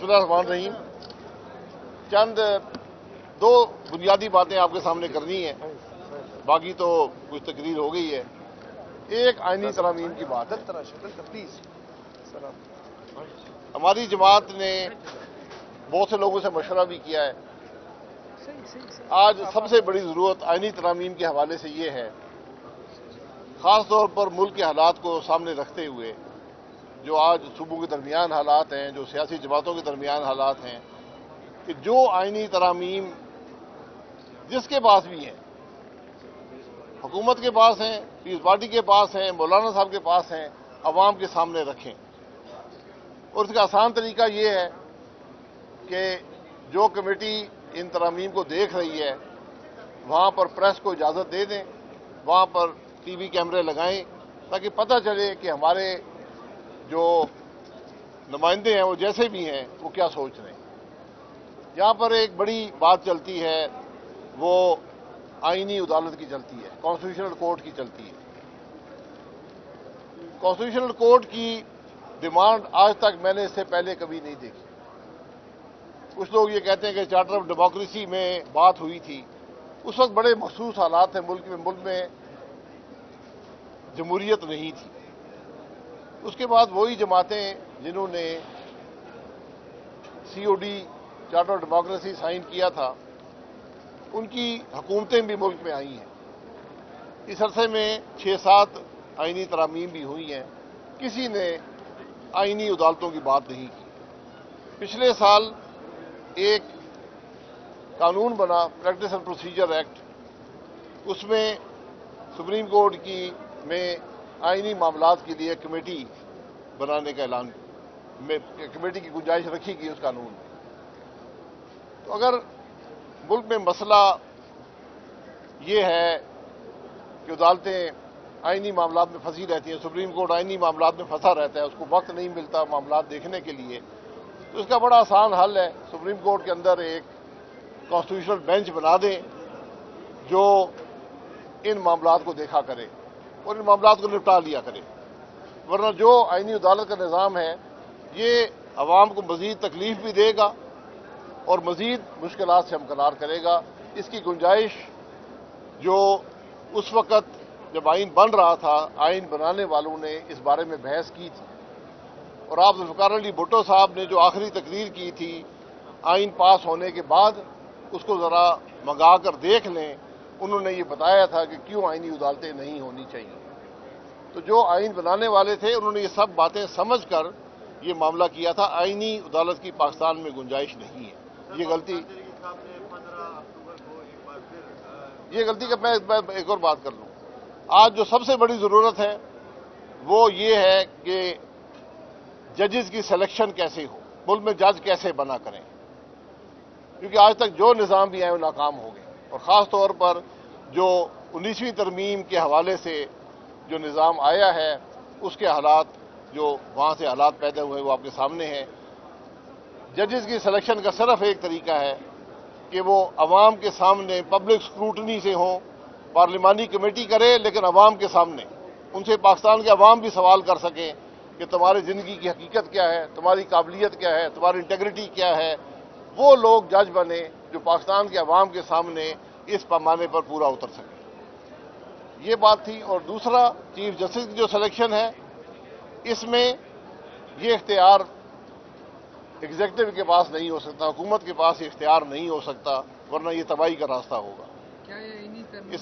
बिस्मिल्लाहिर्रहमानिर्रहीम। चंद दो बुनियादी बातें आपके सामने करनी है, बाकी तो कुछ तकरीर हो गई है। एक आईनी तरामीम की बात है। हमारी जमात ने बहुत से लोगों से मशवरा भी किया है। आज सबसे बड़ी ज़रूरत आईनी तरामीम के हवाले से ये है, ख़ास तौर पर मुल्क के हालात को सामने रखते हुए, जो आज सूबों के दरमियान हालात हैं, जो सियासी जमातों के दरमियान हालात हैं, कि जो आईनी तरामीम जिसके पास भी हैं, हुकूमत के पास हैं, पीस पार्टी के पास हैं, मौलाना साहब के पास हैं, अवाम के सामने रखें। और इसका आसान तरीका ये है कि जो कमेटी इन तरामीम को देख रही है, वहाँ पर प्रेस को इजाज़त दे दें, वहाँ पर टीवी कैमरे लगाएं, ताकि पता चले कि हमारे जो नुमाइंदे हैं वो जैसे भी हैं वो क्या सोच रहे हैं। यहाँ पर एक बड़ी बात चलती है, वो आईनी अदालत की चलती है, कॉन्स्टिट्यूशनल कोर्ट की चलती है। कॉन्स्टिट्यूशनल कोर्ट की डिमांड आज तक मैंने इससे पहले कभी नहीं देखी। कुछ लोग ये कहते हैं कि चार्टर ऑफ डेमोक्रेसी में बात हुई थी, उस वक्त बड़े मखसूस हालात थे मुल्क में जमहूरियत नहीं थी। उसके बाद वही जमातें जिन्होंने COD Charter of Democracy sign किया था, उनकी हुकूमतें भी मुल्क में आई हैं। इस अरसे में 6-7 आईनी तरामीम भी हुई हैं। किसी ने आईनी अदालतों की बात नहीं की। पिछले साल एक कानून बना, प्रैक्टिस एंड प्रोसीजर एक्ट, उसमें सुप्रीम कोर्ट में आईनी मामलात के लिए कमेटी बनाने का ऐलान में कमेटी की गुंजाइश रखी गई उस कानून में। तो अगर मुल्क में मसला ये है कि अदालतें आईनी मामलात में फंसी रहती हैं, सुप्रीम कोर्ट आईनी मामलात में फंसा रहता है, उसको वक्त नहीं मिलता मामलात देखने के लिए, तो इसका बड़ा आसान हल है, सुप्रीम कोर्ट के अंदर एक कॉन्स्टिट्यूशनल बेंच बना दें जो इन मामलात को देखा करे और इन मामलात को निपटा लिया करे। वरना जो आईनी अदालत का निज़ाम है, ये अवाम को मज़ीद तकलीफ भी देगा और मज़ीद मुश्किलात से हमकनार करेगा। इसकी गुंजाइश जो उस वक़्त जब आइन बन रहा था, आइन बनाने वालों ने इस बारे में बहस की थी, और आप ज़ुल्फ़िकार अली भुट्टो साहब ने जो आखिरी तकरीर की थी आइन पास होने के बाद, उसको ज़रा मंगा कर देख लें। उन्होंने ये बताया था कि क्यों आईनी अदालतें नहीं होनी चाहिए। तो जो आइन बनाने वाले थे, उन्होंने ये सब बातें समझ कर ये मामला किया था। आईनी अदालत की पाकिस्तान में गुंजाइश नहीं है। ये गलती का मैं एक और बात कर लूँ। आज जो सबसे बड़ी ज़रूरत है वो ये है कि जजेस की सिलेक्शन कैसे हो, मुल्क में जज कैसे बना करें, क्योंकि आज तक जो निज़ाम भी आए वो नाकाम हो गए। और ख़ास तौर पर जो 19वीं तरमीम के हवाले से जो निज़ाम आया है, उसके हालात, जो वहाँ से हालात पैदा हुए, वो आपके सामने हैं। जजेस की सिलेक्शन का सिर्फ एक तरीका है कि वो अवाम के सामने पब्लिक स्क्रूटनी से हों, पार्लिमानी कमेटी करे, लेकिन अवाम के सामने उनसे पाकिस्तान के अवाम भी सवाल कर सकें कि तुम्हारी ज़िंदगी की हकीकत क्या है, तुम्हारी काबिलियत क्या है, तुम्हारी इंटेग्रिटी क्या है। वो लोग जज बने जो पाकिस्तान के अवाम के सामने इस पैमाने पर पूरा उतर सके। ये बात थी। और दूसरा, चीफ जस्टिस की जो सिलेक्शन है, इसमें ये इख्तियार एग्जीक्यूटिव के पास नहीं हो सकता, हुकूमत के पास ये इख्तियार नहीं हो सकता, वरना ये तबाही का रास्ता होगा। क्या ये इन्हीं तरमीम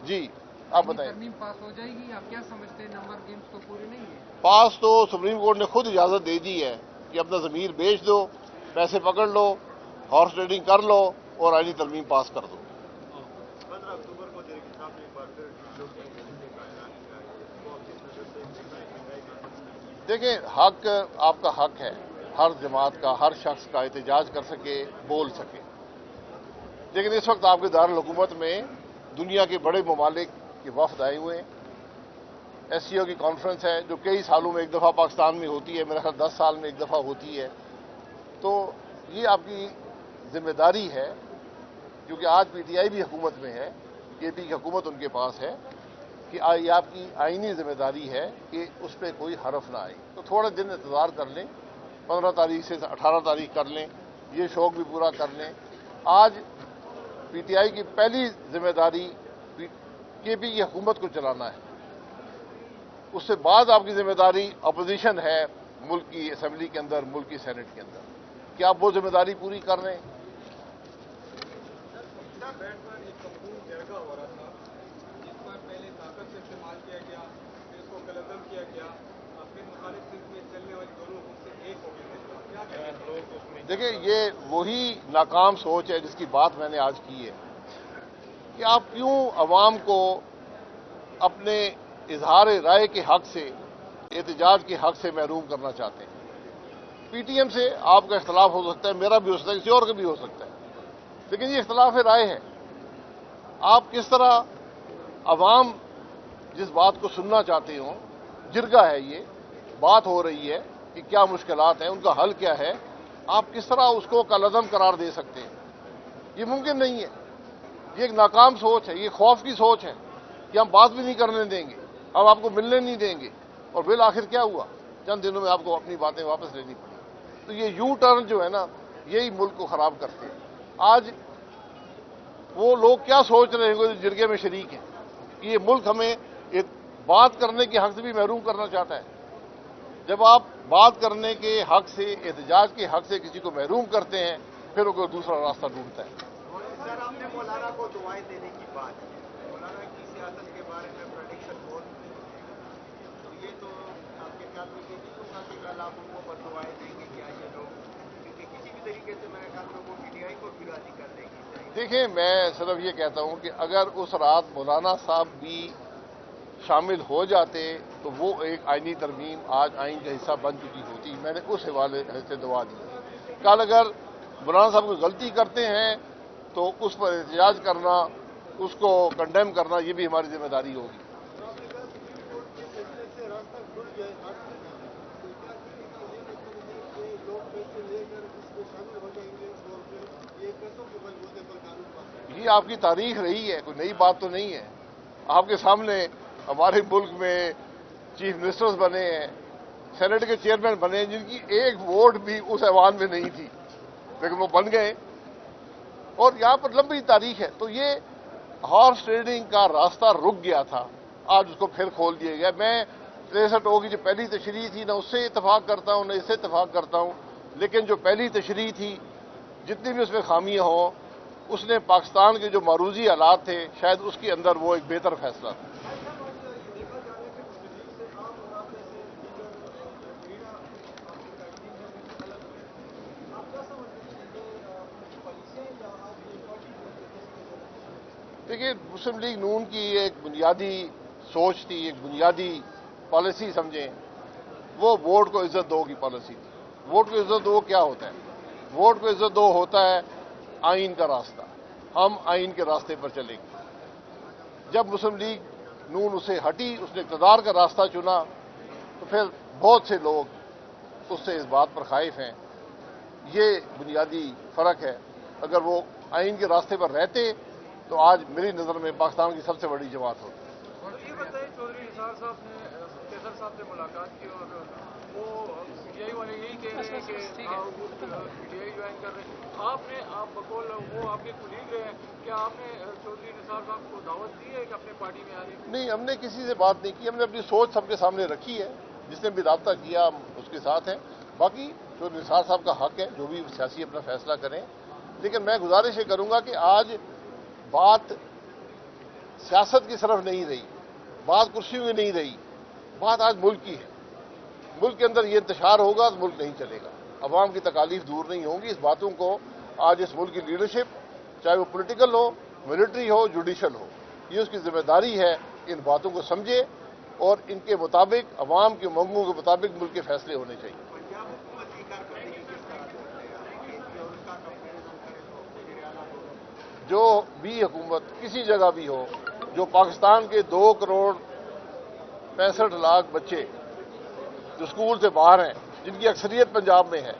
जी आप बताएं। तरमीम पास हो जाएगी? आप क्या समझते हैं, नंबर गेम्स तो पूरे नहीं है? पास तो सुप्रीम कोर्ट ने खुद इजाज़त दे दी है कि अपना ज़मीर बेच दो, पैसे पकड़ लो, हॉर्स ट्रेडिंग कर लो और आईनी तरमीम पास कर दो। 15 अक्टूबर को साहब ने एक बार फिर देखें, हक आपका हक है, हर जमात का, हर शख्स का एहतजाज कर सके, बोल सके। लेकिन इस वक्त आपके दारुल हुकूमत में दुनिया के बड़े ममालिक के वफद आए हुए हैं। SCO की कॉन्फ्रेंस है जो कई सालों में एक दफ़ा पाकिस्तान में होती है, मेरा ख्याल 10 साल में एक दफ़ा होती है। तो ये आपकी जिम्मेदारी है, क्योंकि आज PTI भी हुकूमत में है, KP की हुकूमत उनके पास है, कि ये आपकी आईनी जिम्मेदारी है कि उस पर कोई हरफ ना आए। तो थोड़ा दिन इंतज़ार कर लें, 15 तारीख से 18 तारीख कर लें, ये शौक भी पूरा कर लें। आज पीटीआई की पहली जिम्मेदारी केपी की हुकूमत को चलाना है, उससे बाद आपकी जिम्मेदारी अपोजिशन है मुल्क की असेंबली के अंदर, मुल्क की सेनेट के अंदर। क्या आप वो जिम्मेदारी पूरी कर रहे हैं? बैठ पर एक संपूर्ण जरगा हो रहा था, जिस पर पहले ताकत से इस्तेमाल किया गया, फिर इसको कलदम किया गया, फिर मुखालिफ सिंध में चलने वाली दोनों हुकूमत से एक हो गए। क्या कहते हैं लोग उसमें? देखिए, ये वही नाकाम सोच है जिसकी बात मैंने आज की है कि आप क्यों अवाम को अपने इजहार राय के हक से, एहतजाज के हक से महरूम करना चाहते हैं। पीटीएम से आपका इख्तलाफ हो सकता है, मेरा भी हो सकता है, किसी और का भी हो सकता है, लेकिन ये इख्तलाफ राय है। आप किस तरह अवाम जिस बात को सुनना चाहते हो, जिरगा है ये, बात हो रही है कि क्या मुश्किलात हैं, उनका हल क्या है, आप किस तरह उसको कलअदम करार दे सकते हैं? ये मुमकिन नहीं है। ये एक नाकाम सोच है, ये खौफ की सोच है कि हम बात भी नहीं करने देंगे, हम आपको मिलने नहीं देंगे, और बिल आखिर क्या हुआ? चंद दिनों में आपको अपनी बातें वापस लेनी पड़ी। तो ये यू टर्न जो है ना, यही मुल्क को खराब करते हैं। आज वो लोग क्या सोच रहे हैं जो जिरगे में शरीक हैं कि ये मुल्क हमें एक बात करने के हक से भी महरूम करना चाहता है। जब आप बात करने के हक से, एहतजाज के हक से किसी को महरूम करते हैं, फिर वो कोई दूसरा रास्ता ढूंढता है। सर, आपने मौलाना को दुआएं देने की बात की, मौलाना की सियासत के बारे में प्रेडिक्शन बहुत तो ये तो आपके ख्याल में ये नहीं होगा कि कल आप उनको बददुआएं देंगे क्या ये लोग, क्योंकि किसी भी तरीके से मेरे ख्याल में वो पीटीआई को भी राजी कर देगी। देखिए, मैं सिर्फ ये कहता हूं कि अगर उस रात मौलाना साहब भी शामिल हो जाते तो वो एक आईनी तरमीम आज आइन का हिस्सा बन चुकी होती। मैंने उस हवाले से दुआ दी। कल अगर मौलाना साहब कोई गलती करते हैं तो उस पर एहतजाज करना, उसको कंडेम करना, ये भी हमारी जिम्मेदारी होगी। ये आपकी तारीख रही है, कोई नई बात तो नहीं है। आपके सामने हमारे मुल्क में चीफ मिनिस्टर्स बने हैं, सेनेट के चेयरमैन बने हैं, जिनकी एक वोट भी उस ऐवान में नहीं थी, लेकिन वो बन गए। और यहां पर लंबी तारीख है। तो ये हॉर्स ट्रेडिंग का रास्ता रुक गया था, आज उसको फिर खोल दिया गया। मैं 63 की जो पहली तशरीह थी ना, उससे इतफाक करता हूं, न इससे इतफाक करता हूं, लेकिन जो पहली तशरीह थी, जितनी भी उसमें खामियां हों, उसने पाकिस्तान के जो मारूजी हालात थे, शायद उसके अंदर वो एक बेहतर फैसला था। देखिए, मुस्लिम लीग नून की एक बुनियादी सोच थी, एक बुनियादी पॉलिसी समझें, वो वोट को इज्जत दो की पॉलिसी थी। वोट को इज्जत दो क्या होता है? वोट को इज्जत दो होता है आइन का रास्ता। हम आइन के रास्ते पर चलेंगे। जब मुस्लिम लीग नून उसे हटी, उसने इक़्तिदार का रास्ता चुना, तो फिर बहुत से लोग उससे इस बात पर खाइफ हैं। ये बुनियादी फर्क है। अगर वो आइन के रास्ते पर रहते तो आज मेरी नज़र में पाकिस्तान की सबसे बड़ी जमात होती। और ये बताइए, चौधरी निसार साहब ने कैसर साहब से मुलाकात की और वो पीटीआई वाले यही कह रहे हैं कि वो पीटीआई ज्वाइन कर रहे हैं। आप बकौल वो आपके कुलीग रहे हैं, क्या आपने चौधरी निसार साहब को दावत दी है कि अपने पार्टी में आने की? नहीं, हमने किसी से बात नहीं की। हमने अपनी सोच सबके सामने रखी है। जिसने भी राब्ता किया हम उसके साथ हैं। बाकी चौधरी निसार साहब का हक है, जो भी सियासी अपना फैसला करें। लेकिन मैं गुजारिश ये करूंगा कि आज बात सियासत की तरफ नहीं रही, बात कुर्सियों की नहीं रही, बात आज मुल्क की है। मुल्क के अंदर ये इंतशार होगा तो मुल्क नहीं चलेगा, अवाम की तकालीफ दूर नहीं होंगी। इस बातों को आज इस मुल्क की लीडरशिप, चाहे वो पॉलिटिकल हो, मिलिट्री हो, जुडिशल हो, ये उसकी जिम्मेदारी है। इन बातों को समझे और इनके मुताबिक, अवाम की मांगों के मुताबिक मुल्क के फैसले होने चाहिए। जो भी हुकूमत किसी जगह भी हो, जो पाकिस्तान के 2,65,00,000 बच्चे जो स्कूल से बाहर हैं, जिनकी अक्सरियत पंजाब में है,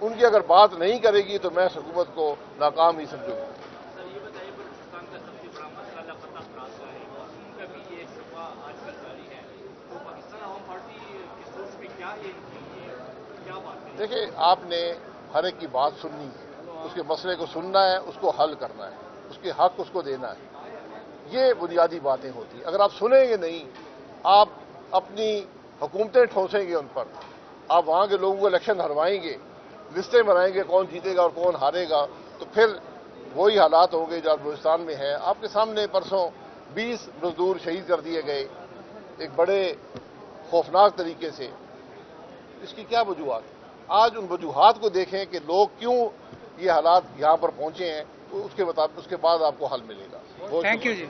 उनकी अगर बात नहीं करेगी तो मैं इस हुकूमत को नाकाम ही समझूंगा। सर, ये बताइए, बलूचिस्तान का सबसे बड़ा मसला लापता अफराद का है, उनका भी ये सफा आजकल जारी है, तो पाकिस्तान आवाम पार्टी की सोच में क्या है, क्या बात है? دیکھیں آپ نے ہر ایک کی بات سننی ہے، اس کے مسئلے کو سننا ہے، اس کو حل کرنا ہے، اس کے حق اس کو دینا ہے، یہ بنیادی باتیں ہوتی ہیں۔ اگر آپ سنیں گے نہیں، آپ اپنی حکومتیں ٹھونسیں گے ان پر، آپ وہاں کے لوگوں کو الیکشن ہروائیں گے، لسٹیں بنائیں گے کون جیتے گا اور کون ہارے گا، تو پھر وہی حالات ہوں گے جو بلوچستان میں ہیں۔ آپ کے سامنے پرسوں 20 مزدور شہید کر دیے گئے ایک بڑے خوفناک طریقے سے، اس کی کیا وجوہات؟ آج ان وجوہات کو دیکھیں کہ لوگ کیوں یہ حالات یہاں پر پہنچے ہیں، اس کے بعد آپ کو حل ملے گا۔ Thank you G.